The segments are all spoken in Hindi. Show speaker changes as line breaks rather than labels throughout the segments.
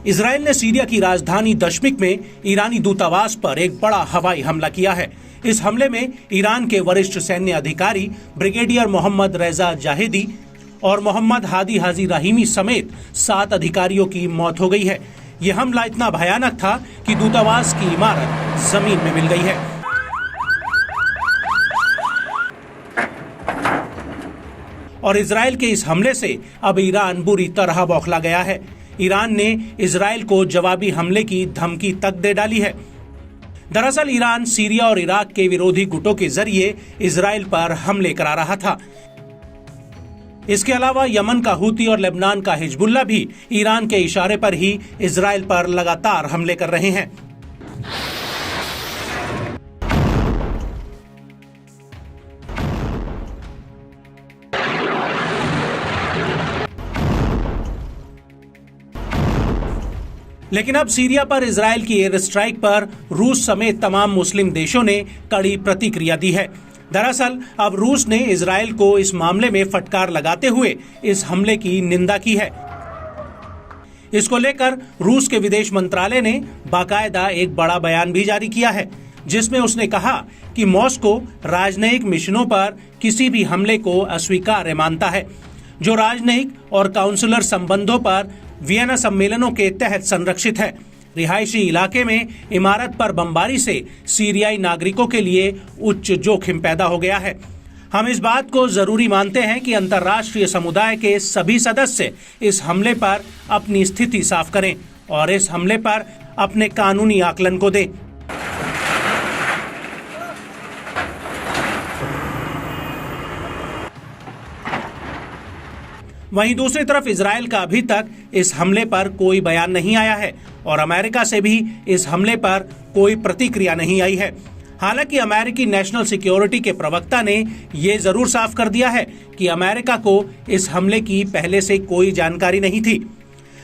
इजराइल ने सीरिया की राजधानी दमिश्क में ईरानी दूतावास पर एक बड़ा हवाई हमला किया है। इस हमले में ईरान के वरिष्ठ सैन्य अधिकारी ब्रिगेडियर मोहम्मद रेजा जाहिदी और मोहम्मद हादी हाजी रहीमी समेत 7 अधिकारियों की मौत हो गई है। यह हमला इतना भयानक था कि दूतावास की इमारत जमीन में मिल गई है। और इजराइल के इस हमले से अब ईरान बुरी तरह बौखला गया है। ईरान ने इजराइल को जवाबी हमले की धमकी तक दे डाली है। दरअसल ईरान सीरिया और इराक के विरोधी गुटों के जरिए इजराइल पर हमले करा रहा था। इसके अलावा यमन का हूती और लेबनान का हिजबुल्लाह भी ईरान के इशारे पर ही इजराइल पर लगातार हमले कर रहे हैं। लेकिन अब सीरिया पर इजराइल की एयर स्ट्राइक पर रूस समेत तमाम मुस्लिम देशों ने कड़ी प्रतिक्रिया दी है। दरअसल अब रूस ने इजराइल को इस मामले में फटकार लगाते हुए इस हमले की निंदा की है। इसको लेकर रूस के विदेश मंत्रालय ने बाकायदा एक बड़ा बयान भी जारी किया है, जिसमें उसने कहा कि मॉस्को राजनयिक मिशनों पर किसी भी हमले को अस्वीकार्य मानता है, जो राजनयिक और काउंसलर संबंधों पर वियना सम्मेलनों के तहत संरक्षित है। रिहायशी इलाके में इमारत पर बमबारी से सीरियाई नागरिकों के लिए उच्च जोखिम पैदा हो गया है। हम इस बात को जरूरी मानते हैं कि अंतर्राष्ट्रीय समुदाय के सभी सदस्य इस हमले पर अपनी स्थिति साफ करें और इस हमले पर अपने कानूनी आकलन को दें। वहीं दूसरी तरफ इजराइल का अभी तक इस हमले पर कोई बयान नहीं आया है और अमेरिका से भी इस हमले पर कोई प्रतिक्रिया नहीं आई है। हालांकि अमेरिकी नेशनल सिक्योरिटी के प्रवक्ता ने ये जरूर साफ कर दिया है कि अमेरिका को इस हमले की पहले से कोई जानकारी नहीं थी।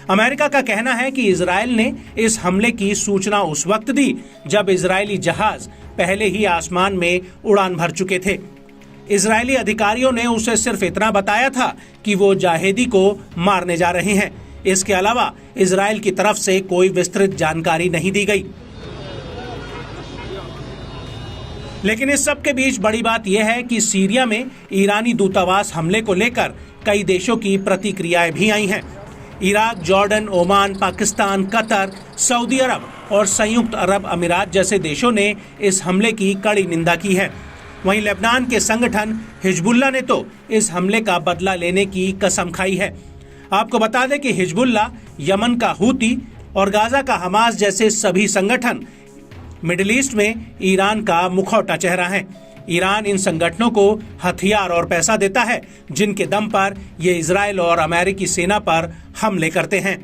अमेरिका का कहना है कि इजराइल ने इस हमले की सूचना उस वक्त दी जब इजरायली जहाज पहले ही आसमान में उड़ान भर चुके थे। इजरायली अधिकारियों ने उसे सिर्फ इतना बताया था कि वो जाहिदी को मारने जा रहे हैं। इसके अलावा इजराइल की तरफ से कोई विस्तृत जानकारी नहीं दी गई। लेकिन इस सब के बीच बड़ी बात यह है कि सीरिया में ईरानी दूतावास हमले को लेकर कई देशों की प्रतिक्रियाएं भी आई हैं। Iraq, Jordan, Oman, Pakistan, Qatar, सऊदी अरब और संयुक्त अरब अमीरात जैसे देशों ने इस हमले की कड़ी निंदा की है। वहीं लेबनान के संगठन हिजबुल्लाह ने तो इस हमले का बदला लेने की कसम खाई है। आपको बता दें कि हिजबुल्लाह, यमन का हूती और गाजा का हमास जैसे सभी संगठन मिडिल ईस्ट में ईरान का मुखौटा चेहरा हैं। ईरान इन संगठनों को हथियार और पैसा देता है, जिनके दम पर ये इजराइल और अमेरिकी सेना पर हमले करते हैं।